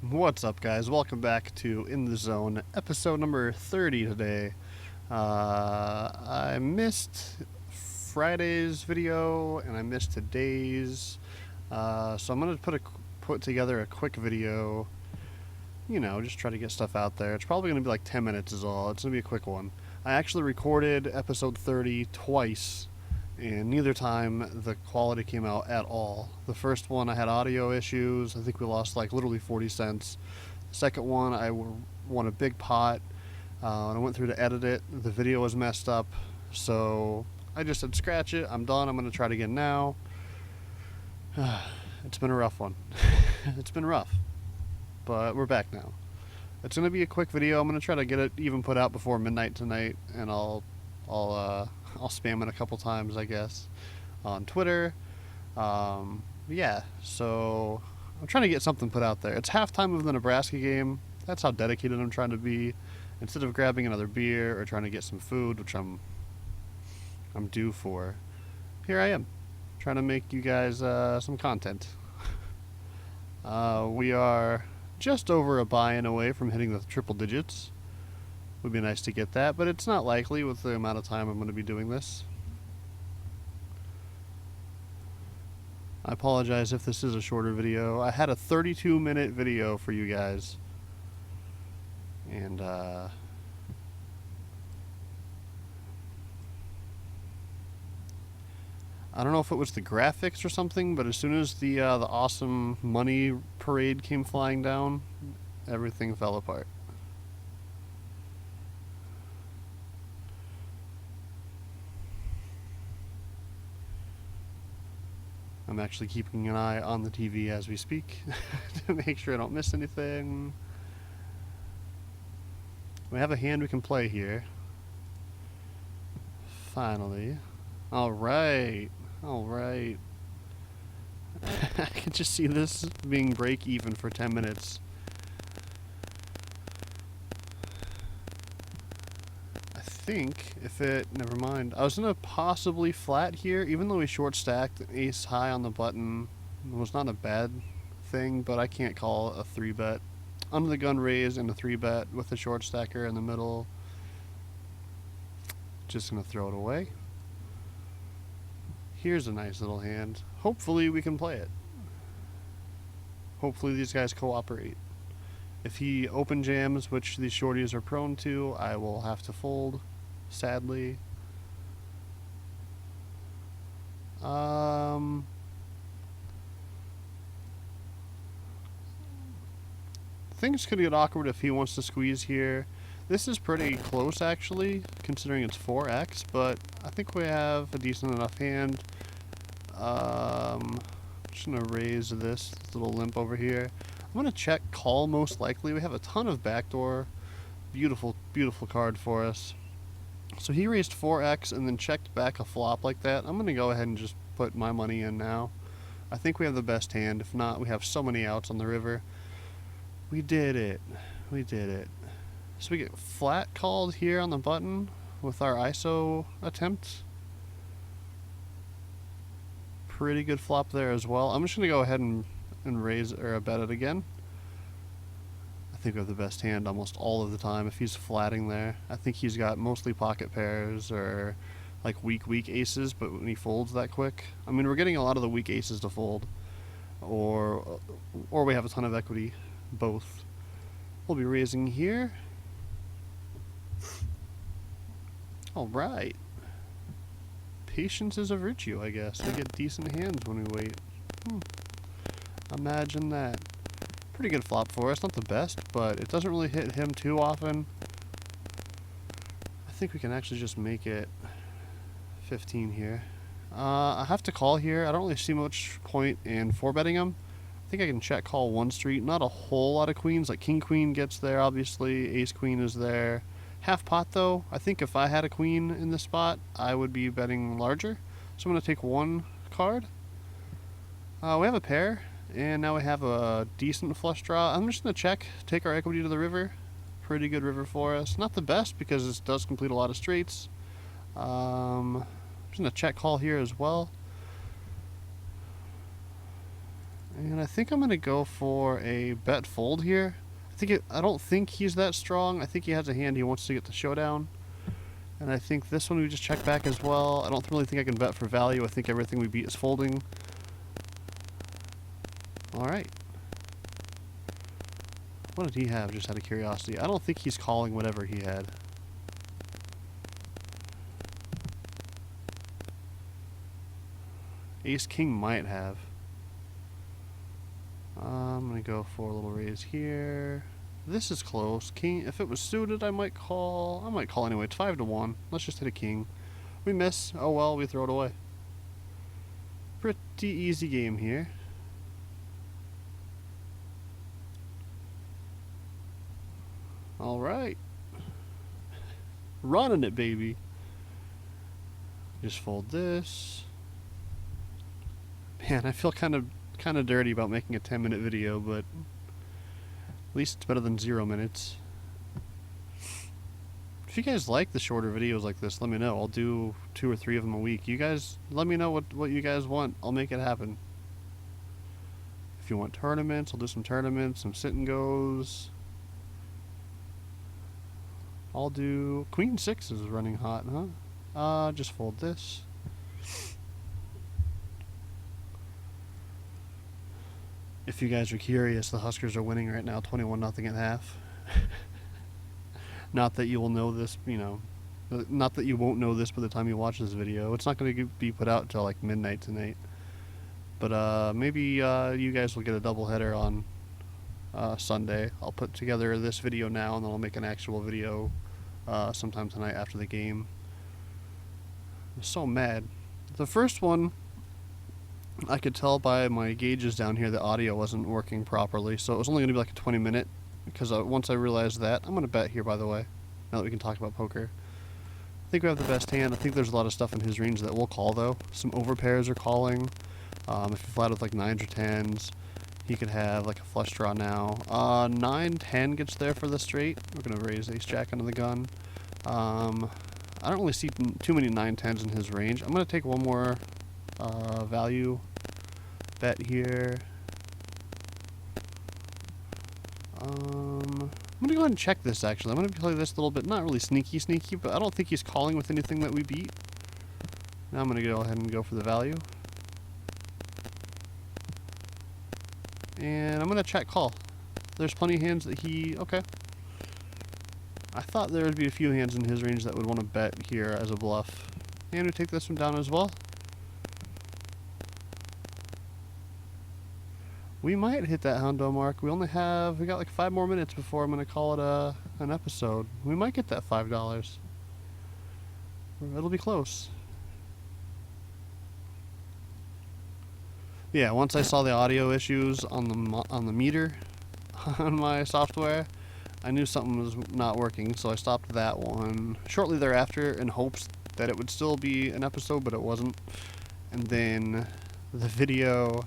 What's up, guys? Welcome back to In the Zone, episode number 30 today. I missed Friday's video and I missed today's, so I'm gonna put together a quick video. Just try to get stuff out there. It's probably gonna be like 10 minutes is all. It's gonna be a quick one. I actually recorded episode 30 twice, and neither time the quality came out at all. The first one I had audio issues. I think we lost like literally 40 cents. The second one I won a big pot. And I went through to edit it. The video was messed up, so I just said scratch it. I'm done. I'm going to try it again now. It's been a rough one. It's been rough, but we're back now. It's going to be a quick video. I'm going to try to get it even put out before midnight tonight, and I'll spam it a couple times, I guess, on Twitter. Yeah, so I'm trying to get something put out there. It's halftime of the Nebraska game. That's how dedicated I'm trying to be. Instead of grabbing another beer or trying to get some food, which I'm due for, here I am, trying to make you guys some content. We are just over a buy-in away from hitting the triple digits. Would be nice to get that, but it's not likely with the amount of time I'm going to be doing this. I apologize if this is a shorter video. I had a 32-minute video for you guys, and I don't know if it was the graphics or something, but as soon as the awesome money parade came flying down, everything fell apart. I'm actually keeping an eye on the TV as we speak to make sure I don't miss anything. We have a hand we can play here. Finally. Alright. I can just see this being break even for 10 minutes. Never mind. I was gonna possibly flat here, even though we short stacked ace high on the button. It was not a bad thing, but I can't call a 3-bet. Under the gun raise and a 3-bet with the short stacker in the middle. Just gonna throw it away. Here's a nice little hand. Hopefully we can play it. Hopefully these guys cooperate. If he open jams, which these shorties are prone to, I will have to fold, sadly. Things could get awkward if he wants to squeeze here. This is pretty close, actually, considering it's 4x, but I think we have a decent enough hand. Just gonna raise this little limp over here. I'm gonna check call most likely. We have a ton of backdoor. Beautiful, beautiful card for us. So he raised 4x and then checked back a flop like that. I'm gonna go ahead and just put my money in now. I think we have the best hand. If not, we have so many outs on the river. We did it. We did it. So we get flat called here on the button with our ISO attempt. Pretty good flop there as well. I'm just gonna go ahead and raise or bet it again. I think we have the best hand almost all of the time if he's flatting there. I think he's got mostly pocket pairs or like weak aces, but when he folds that quick, I mean, we're getting a lot of the weak aces to fold, or we have a ton of equity, both. We'll be raising here. All right. Patience is a virtue, I guess. We get decent hands when we wait. Imagine that. Pretty good flop for us. Not the best, but it doesn't really hit him too often. I think we can actually just make it 15 here. I have to call here. I don't really see much point in 4-betting him. I think I can check call 1 street. Not a whole lot of queens. Like king queen gets there, obviously. Ace queen is there. Half pot though. I think if I had a queen in this spot, I would be betting larger. So I'm going to take 1 card. We have a pair, and now we have a decent flush draw. I'm just going to check, take our equity to the river. Pretty good river for us. Not the best because this does complete a lot of straights. I'm just going to check call here as well. And I think I'm going to go for a bet fold here. I don't think he's that strong. I think he has a hand he wants to get the showdown. And I think this one we just check back as well. I don't really think I can bet for value. I think everything we beat is folding. Alright. What did he have, just out of curiosity? I don't think he's calling whatever he had. Ace King might have. I'm going to go for a little raise here. This is close. King, if it was suited, I might call. I might call anyway. It's 5-1. Let's just hit a king. We miss. Oh well, we throw it away. Pretty easy game here. Alright. Running it, baby. Just fold this. Man, I feel kind of dirty about making a 10-minute video, but at least it's better than 0 minutes. If you guys like the shorter videos like this, let me know. I'll do 2 or 3 of them a week. You guys, let me know what you guys want. I'll make it happen. If you want tournaments, I'll do some tournaments, some sit and goes. I'll do Queen 6 is running hot, huh? Just fold this. If you guys are curious, the Huskers are winning right now, 21-0 at half. Not that you will know this, not that you won't know this by the time you watch this video. It's not going to be put out until like midnight tonight. But maybe you guys will get a doubleheader on Sunday. I'll put together this video now, and then I'll make an actual video sometime tonight after the game. I'm so mad. The first one, I could tell by my gauges down here the audio wasn't working properly, so it was only going to be like a 20-minute, because once I realized that, I'm going to bet here, by the way, now that we can talk about poker. I think we have the best hand. I think there's a lot of stuff in his range that we'll call, though. Some overpairs are calling. If you flat with like 9s or 10s, he could have like a flush draw now. 9-10 gets there for the straight. We're going to raise ace-jack under the gun. I don't really see too many 9-10s in his range. I'm going to take one more value bet here. I'm going to go ahead and check this, actually. I'm going to play this a little bit, not really sneaky, but I don't think he's calling with anything that we beat. Now I'm going to go ahead and go for the value. And I'm going to check call. There's plenty of hands that okay. I thought there would be a few hands in his range that would want to bet here as a bluff. And we take this one down as well. We might hit that hundo mark. We got like 5 more minutes before I'm going to call it an episode. We might get that $5. It'll be close. Yeah, once I saw the audio issues on the meter on my software, I knew something was not working, so I stopped that one shortly thereafter in hopes that it would still be an episode, but it wasn't. And then the video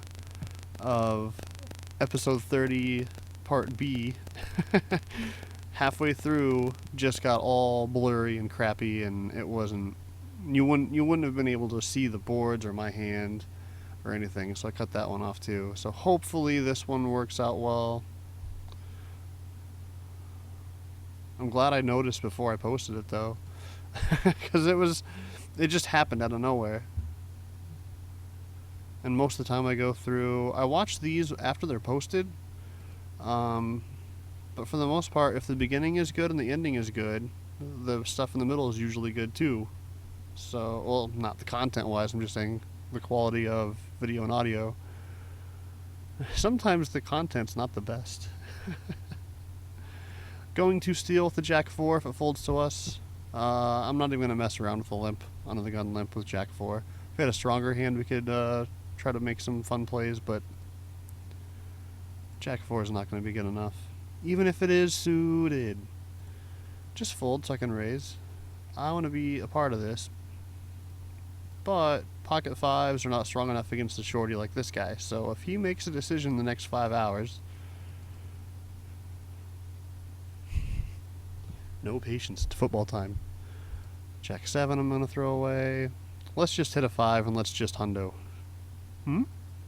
of episode 30 part B halfway through just got all blurry and crappy, and it wasn't, you wouldn't have been able to see the boards or my hand or anything, so I cut that one off too. So hopefully this one works out well. I'm glad I noticed before I posted it though, because it just happened out of nowhere. And most of the time I watch these after they're posted, but for the most part, if the beginning is good and the ending is good, the stuff in the middle is usually good too. So, well, not the content wise, I'm just saying the quality of video and audio. Sometimes the content's not the best. Going to steal with the Jack 4 if it folds to us. I'm not even going to mess around with the limp, under the gun limp with Jack 4. If we had a stronger hand, we could try to make some fun plays, but Jack 4 is not going to be good enough. Even if it is suited. Just fold so I can raise. I want to be a part of this. But pocket 5s are not strong enough against a shorty like this guy, so if he makes a decision in the next 5 hours, no patience, it's football time. Jack 7 I'm going to throw away. Let's just hit a 5 and let's just hundo.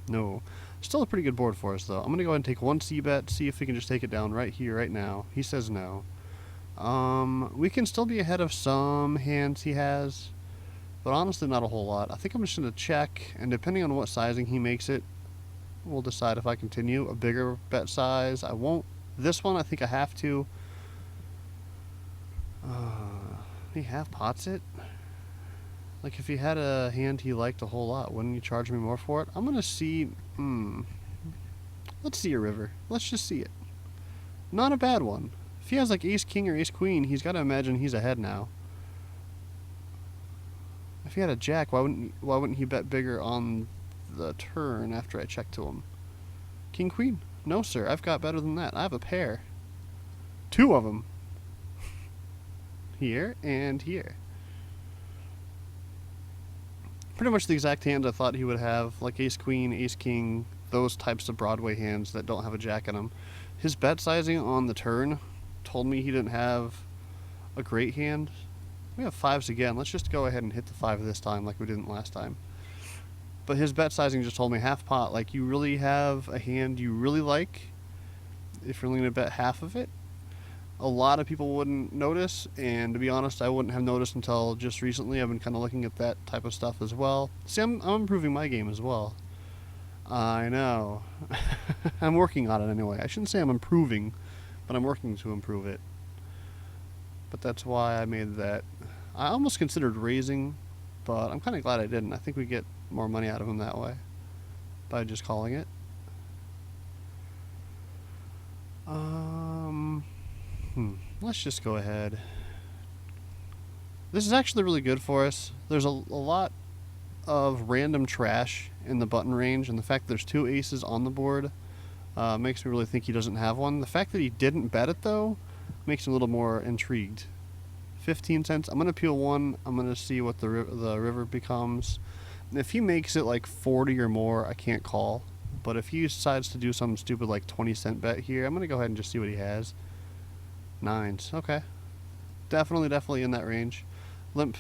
No. Still a pretty good board for us, though. I'm going to go ahead and take one c-bet, see if we can just take it down right here, right now. He says no. We can still be ahead of some hands he has, but honestly not a whole lot. I think I'm just going to check, and depending on what sizing he makes it, we'll decide if I continue. A bigger bet size, I won't. This one, I think I have to. He half pots it? Like, if he had a hand he liked a whole lot, wouldn't he charge me more for it? I'm going to see... Let's see a river. Let's just see it. Not a bad one. If he has, like, ace-king or ace-queen, he's got to imagine he's ahead now. If he had a jack, why wouldn't he bet bigger on the turn after I check to him? King-queen? No, sir. I've got better than that. I have a pair. Two of them. Here and here. Pretty much the exact hand I thought he would have, like ace-queen, ace-king, those types of Broadway hands that don't have a jack in them. His bet sizing on the turn told me he didn't have a great hand. We have fives again. Let's just go ahead and hit the 5 this time like we didn't last time. But his bet sizing just told me half pot. Like, you really have a hand you really like if you're only going to bet half of it. A lot of people wouldn't notice, and to be honest, I wouldn't have noticed until just recently. I've been kind of looking at that type of stuff as well. See, I'm improving my game as well. I know. I'm working on it anyway. I shouldn't say I'm improving, but I'm working to improve it. But that's why I made that. I almost considered raising, but I'm kind of glad I didn't. I think we get more money out of him that way by just calling it. Let's just go ahead. This is actually really good for us. There's a lot of random trash in the button range, and the fact that there's 2 aces on the board makes me really think he doesn't have one. The fact that he didn't bet it, though, makes me a little more intrigued. 15 cents. I'm going to peel 1. I'm going to see what the river becomes. If he makes it like 40 or more, I can't call. But if he decides to do something stupid like 20-cent bet here, I'm going to go ahead and just see what he has. 9s. Okay. Definitely in that range. Limp,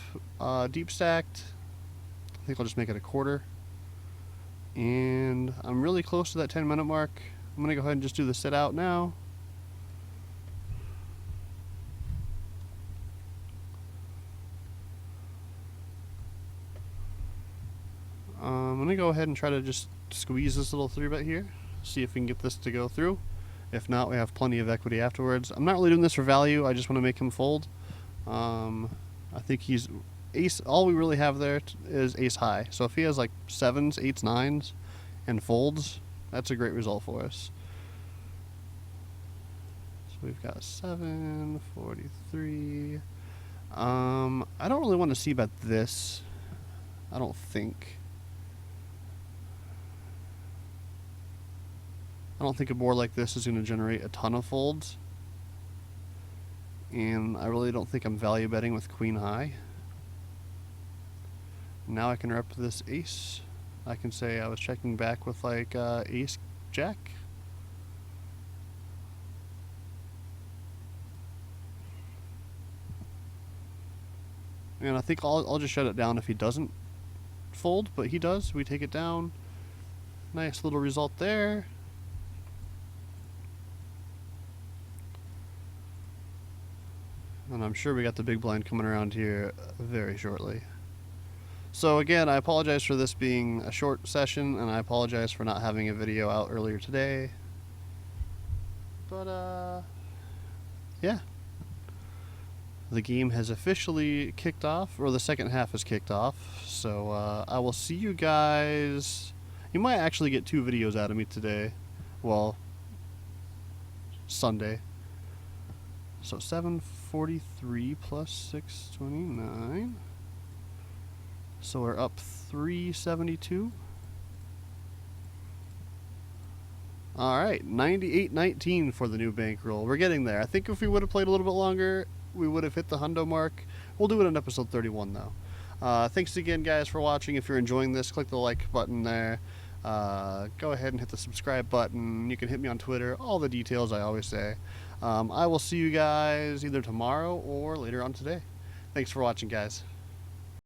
deep stacked. I think I'll just make it a quarter. And I'm really close to that 10-minute mark. I'm going to go ahead and just do the sit out now. I'm going to go ahead and try to just squeeze this little 3-bet here. See if we can get this to go through. If not, we have plenty of equity afterwards. I'm not really doing this for value. I just want to make him fold. I think he's ace. All we really have there is ace high. So if he has like 7s, 8s, 9s, and folds, that's a great result for us. So we've got 7, 43. I don't really want to see bet this. I don't think. I don't think a board like this is going to generate a ton of folds. And I really don't think I'm value betting with queen high. Now I can rep this ace. I can say I was checking back with like ace jack. And I think I'll just shut it down if he doesn't fold, but he does. We take it down. Nice little result there. And I'm sure we got the big blind coming around here very shortly. So again, I apologize for this being a short session, and I apologize for not having a video out earlier today. But, yeah. The game has officially kicked off, or the second half has kicked off. So, I will see you guys. You might actually get 2 videos out of me today. Well, Sunday. So 743 plus 629. So we're up 372. All right, 98.19 for the new bankroll. We're getting there. I think if we would have played a little bit longer, we would have hit the hundo mark. We'll do it in episode 31 though. Thanks again, guys, for watching. If you're enjoying this, click the like button there. Go ahead and hit the subscribe button. You can hit me on Twitter. All the details I always say. I will see you guys either tomorrow or later on today. Thanks for watching, guys.